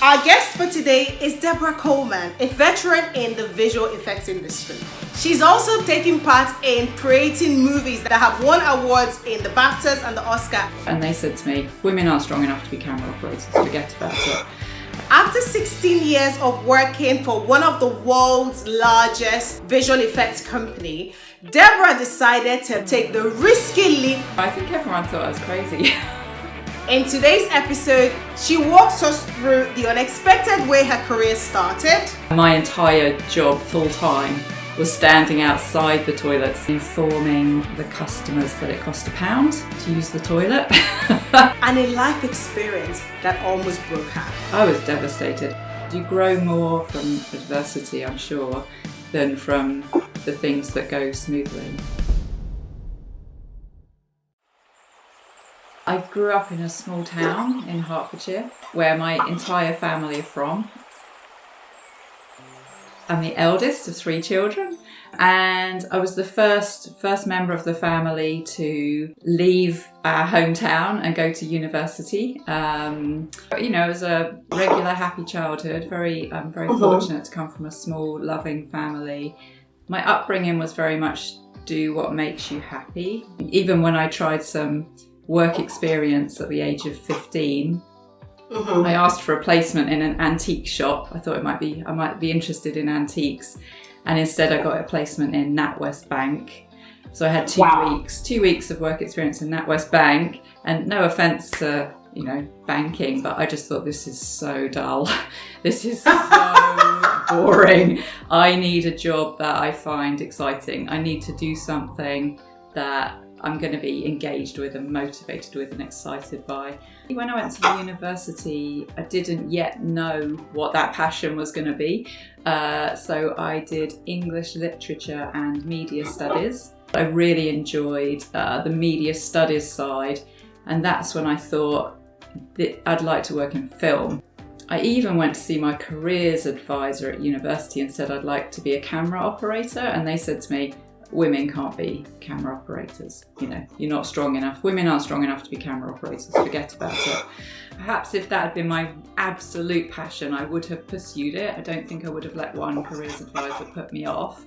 Our guest for today is Debra Coleman, a veteran in the visual effects industry. She's also taken part in creating movies that have won awards in the BAFTAs and the Oscar. And they said to me, women aren't strong enough to be camera operators, forget about it. After 16 years of working for one of the world's largest visual effects company, Debra decided to take the risky leap. I think everyone thought I was crazy. In today's episode, she walks us through the unexpected way her career started. My entire job full-time was standing outside the toilets informing the customers that it cost £1 to use the toilet. And a life experience that almost broke her. I was devastated. You grow more from adversity, I'm sure, than from the things that go smoothly. I grew up in a small town in Hertfordshire where my entire family are from. I'm the eldest of 3 children, and I was the first member of the family to leave our hometown and go to university. It was a regular, happy childhood. Very fortunate to come from a small, loving family. My upbringing was very much do what makes you happy. Even when I tried some work experience at the age of 15. I asked for a placement in an antique shop. I thought I might be interested in antiques, and instead I got a placement in NatWest Bank. So I had 2 weeks of work experience in NatWest Bank, and no offence to banking, but I just thought this is so dull. This is so boring. I need a job that I find exciting. I need to do something that I'm going to be engaged with and motivated with and excited by. When I went to university, I didn't yet know what that passion was going to be. So I did English literature and media studies. I really enjoyed the media studies side, and that's when I thought that I'd like to work in film. I even went to see my careers advisor at university and said I'd like to be a camera operator, and they said to me, women can't be camera operators. You're not strong enough. Women aren't strong enough to be camera operators. Forget about it. Perhaps if that had been my absolute passion, I would have pursued it. I don't think I would have let one careers advisor put me off.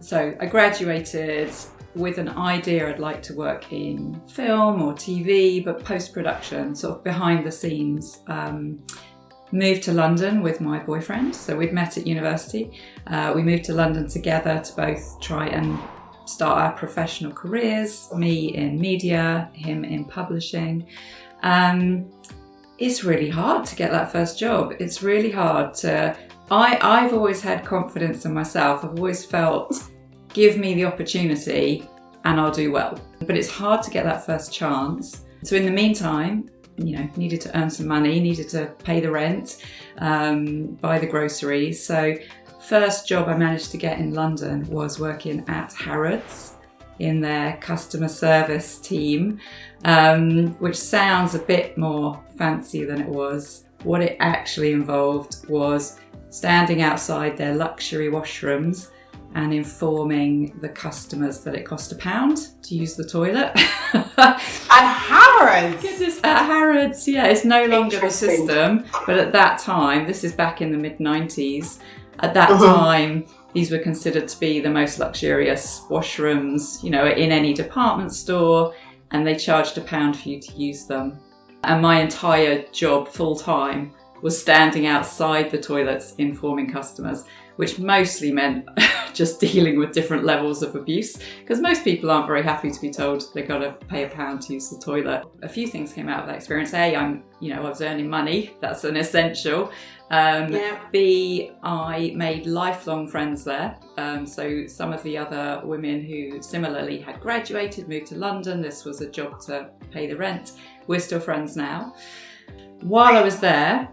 So I graduated with an idea I'd like to work in film or TV, but post-production, sort of behind the scenes. Moved to London with my boyfriend, so we'd met at university. We moved to London together to both try and start our professional careers, me in media, him in publishing. It's really hard to get that first job. It's really hard to... I've always had confidence in myself. I've always felt, give me the opportunity and I'll do well. But it's hard to get that first chance. So in the meantime, needed to earn some money, needed to pay the rent, buy the groceries. So first job I managed to get in London was working at Harrods in their customer service team, which sounds a bit more fancy than it was. What it actually involved was standing outside their luxury washrooms and informing the customers that it cost £1 to use the toilet. At Harrods? At Harrods, yeah. It's no longer the system, but at that time, this is back in the mid-90s, at that time, these were considered to be the most luxurious washrooms, in any department store, and they charged £1 for you to use them. And my entire job full-time was standing outside the toilets informing customers, which mostly meant just dealing with different levels of abuse, because most people aren't very happy to be told they've got to pay £1 to use the toilet. A few things came out of that experience. A, I was earning money. That's an essential. B, I made lifelong friends there. So some of the other women who similarly had graduated, moved to London. This was a job to pay the rent. We're still friends now. While I was there,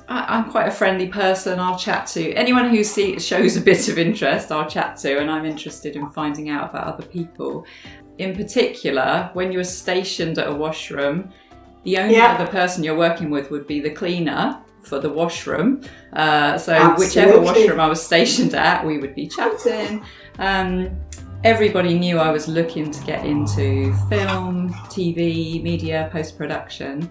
I'm quite a friendly person. I'll chat to anyone who shows a bit of interest, I'll chat to, and I'm interested in finding out about other people. In particular, when you're stationed at a washroom, the only other person you're working with would be the cleaner for the washroom. Whichever washroom I was stationed at, we would be chatting. Everybody knew I was looking to get into film, TV, media, post-production.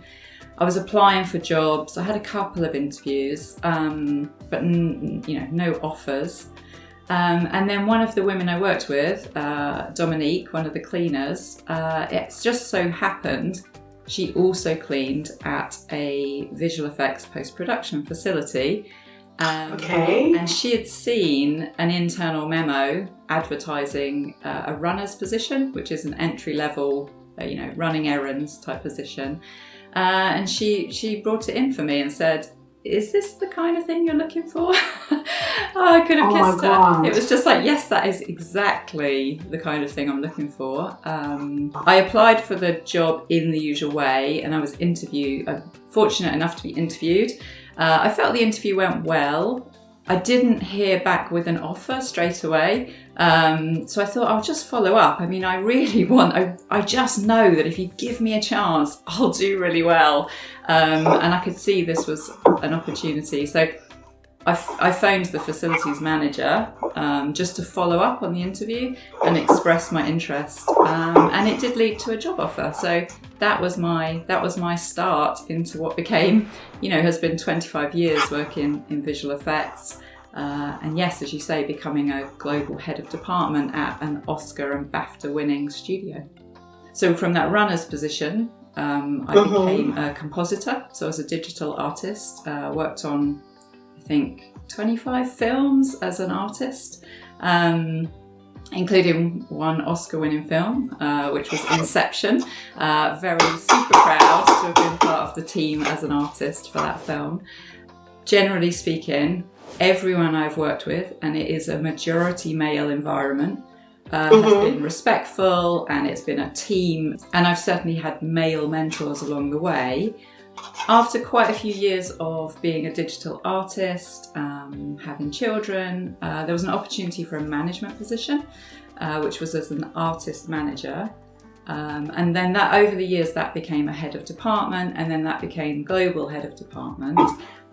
I was applying for jobs. I had a couple of interviews, but no offers. And then one of the women I worked with, Dominique, one of the cleaners, it's just so happened she also cleaned at a visual effects post-production facility. And she had seen an internal memo advertising a runner's position, which is an entry-level, running errands type position. And she brought it in for me and said, "Is this the kind of thing you're looking for?" I could have kissed her. It was just like, yes, that is exactly the kind of thing I'm looking for. I applied for the job in the usual way, and I was fortunate enough to be interviewed. I felt the interview went well. I didn't hear back with an offer straight away. So I thought I'll just follow up. I mean, I just know that if you give me a chance, I'll do really well. And I could see this was an opportunity. So I phoned the facilities manager just to follow up on the interview and express my interest. And it did lead to a job offer. So that was my start into what became, has been 25 years working in visual effects. And yes, as you say, becoming a global head of department at an Oscar and BAFTA winning studio. So from that runner's position, I became a compositor. So I was a digital artist, worked on, I think, 25 films as an artist, including one Oscar-winning film, which was Inception. Very super proud to have been part of the team as an artist for that film. Generally speaking, everyone I've worked with, and it is a majority male environment, has been respectful, and it's been a team, and I've certainly had male mentors along the way. After quite a few years of being a digital artist, having children, there was an opportunity for a management position, which was as an artist manager. And then that over the years that became a head of department, and then that became global head of department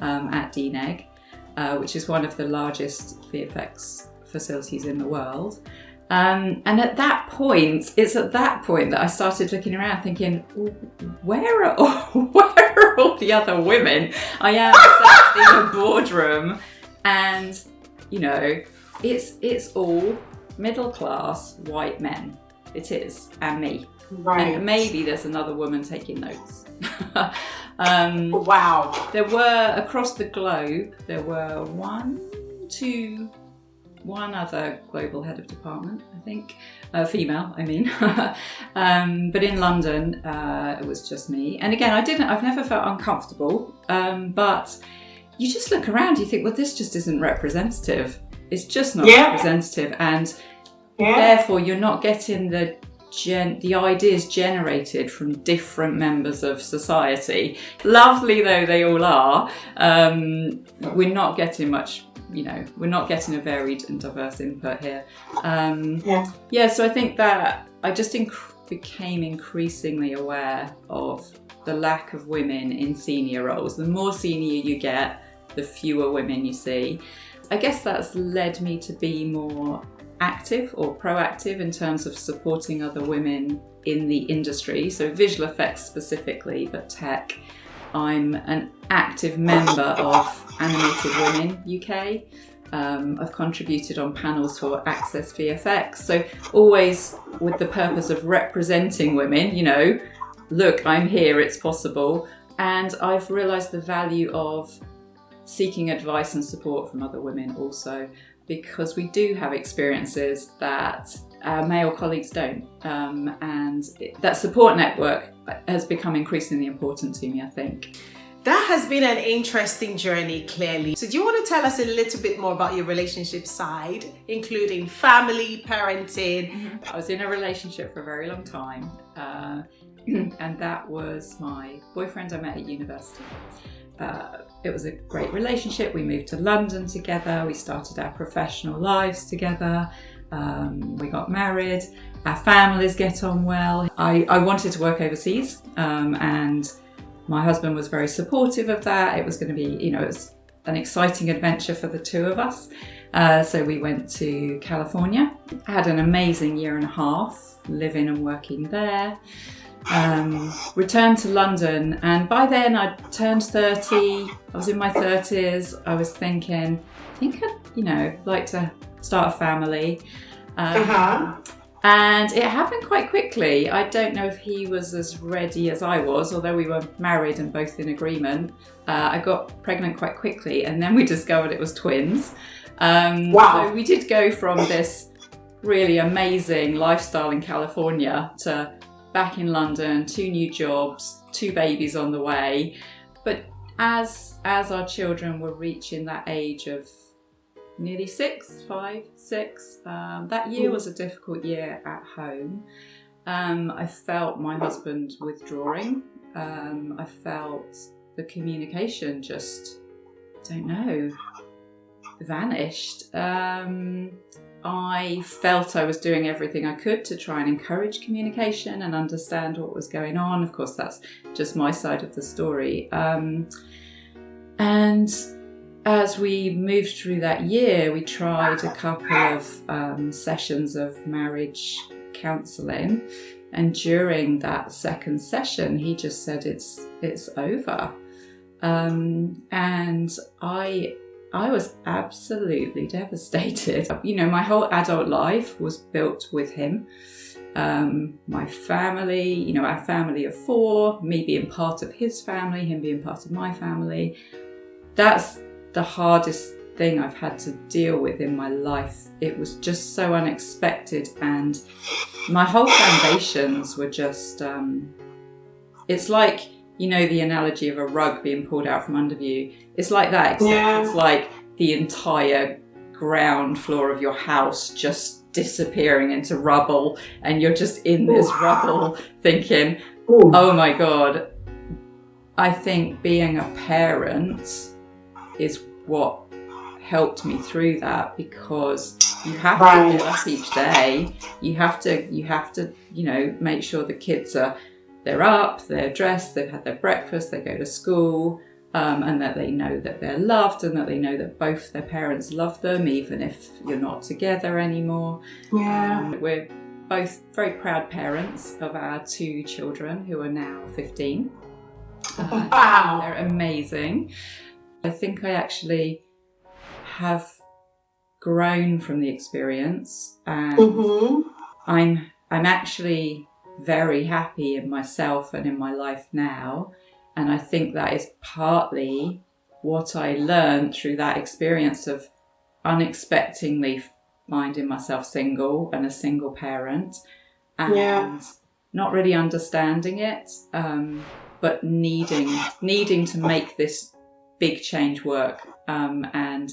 at DNEG, which is one of the largest VFX facilities in the world. And it's at that point that I started looking around thinking, where are all the other women? I am sat in a boardroom and, it's all middle class white men. It is, and me. Right. And maybe there's another woman taking notes. Wow. There were, across the globe, one other global head of department, I think, female, I mean. But in London, it was just me. And again, I've never felt uncomfortable, but you just look around, you think, well, this just isn't representative. It's just not representative. And therefore, you're not getting the ideas generated from different members of society. Lovely though they all are, we're not getting much, we're not getting a varied and diverse input here. So I think that I just became increasingly aware of the lack of women in senior roles. The more senior you get, the fewer women you see. I guess that's led me to be more active or proactive in terms of supporting other women in the industry. So visual effects specifically, but tech. I'm an active member of Animated Women UK. I've contributed on panels for Access VFX. So always with the purpose of representing women, look, I'm here, it's possible. And I've realised the value of seeking advice and support from other women also, because we do have experiences that our male colleagues don't. And that support network has become increasingly important to me, I think. That has been an interesting journey, clearly. So do you want to tell us a little bit more about your relationship side, including family, parenting? I was in a relationship for a very long time, and that was my boyfriend I met at university. It was a great relationship. We moved to London together. We started our professional lives together. We got married. Our families get on well. I wanted to work overseas, and my husband was very supportive of that. It was going to be, it was an exciting adventure for the two of us. So we went to California. I had an amazing year and a half living and working there. returned to London, and by then I'd turned 30. I was in my 30s. I was thinking, I think I'd, like to start a family. And it happened quite quickly. I don't know if he was as ready as I was, although we were married and both in agreement. I got pregnant quite quickly, and then we discovered it was twins. Wow. So we did go from this really amazing lifestyle in California to back in London, 2 new jobs, 2 babies on the way. But as our children were reaching that age of nearly 6, that year was a difficult year at home. I felt my husband withdrawing. I felt the communication just, vanished. I felt I was doing everything I could to try and encourage communication and understand what was going on. Of course, that's just my side of the story. And as we moved through that year, we tried a couple of sessions of marriage counselling. And during that second session, he just said, it's over. And I was absolutely devastated. My whole adult life was built with him. My family, our family of 4, me being part of his family, him being part of my family. That's the hardest thing I've had to deal with in my life. It was just so unexpected, and my whole foundations were just, it's like, the analogy of a rug being pulled out from under you. It's like that, except it's like the entire ground floor of your house just disappearing into rubble, and you're just in this rubble thinking, oh my God. I think being a parent is what helped me through that, because you have to get up each day. You have to, make sure the kids they're up, they're dressed, they've had their breakfast, they go to school, and that they know that they're loved, and that they know that both their parents love them, even if you're not together anymore. We're both very proud parents of our 2 children, who are now 15. Wow. They're amazing. I think I actually have grown from the experience, and I'm actually very happy in myself and in my life now. And I think that is partly what I learned through that experience of unexpectedly finding myself single and a single parent, and not really understanding it, but needing to make this big change work. And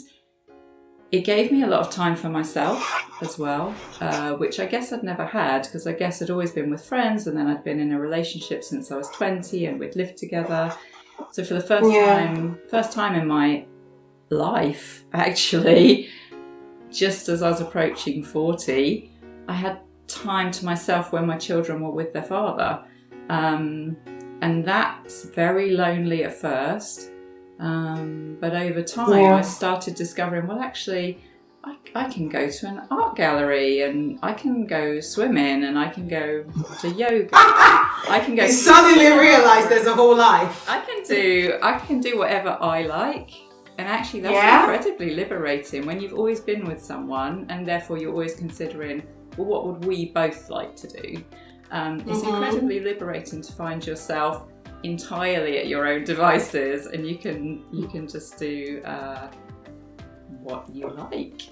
it gave me a lot of time for myself as well, which I guess I'd never had, because I guess I'd always been with friends, and then I'd been in a relationship since I was 20, and we'd lived together. So for the first time in my life, actually, just as I was approaching 40, I had time to myself when my children were with their father. And that's very lonely at first. But over time, I started discovering, well, actually, I can go to an art gallery, and I can go swimming, and I can go to yoga. I can go. You suddenly realise there's a whole life. I can do whatever I like, and actually, that's incredibly liberating when you've always been with someone, and therefore you're always considering, well, what would we both like to do? It's incredibly liberating to find yourself entirely at your own devices, and you can just do what you like.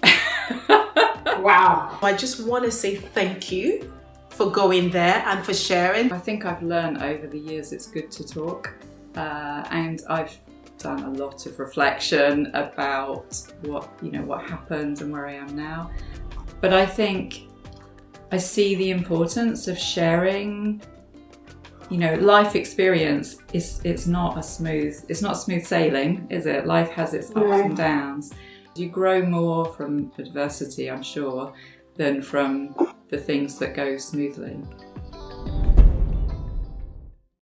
Wow. I just want to say thank you for going there and for sharing. I think I've learned over the years it's good to talk, and I've done a lot of reflection about what happened and where I am now. But I think I see the importance of sharing. Life experience it's not smooth sailing, is it? Life has its ups and downs. You grow more from adversity, I'm sure, than from the things that go smoothly.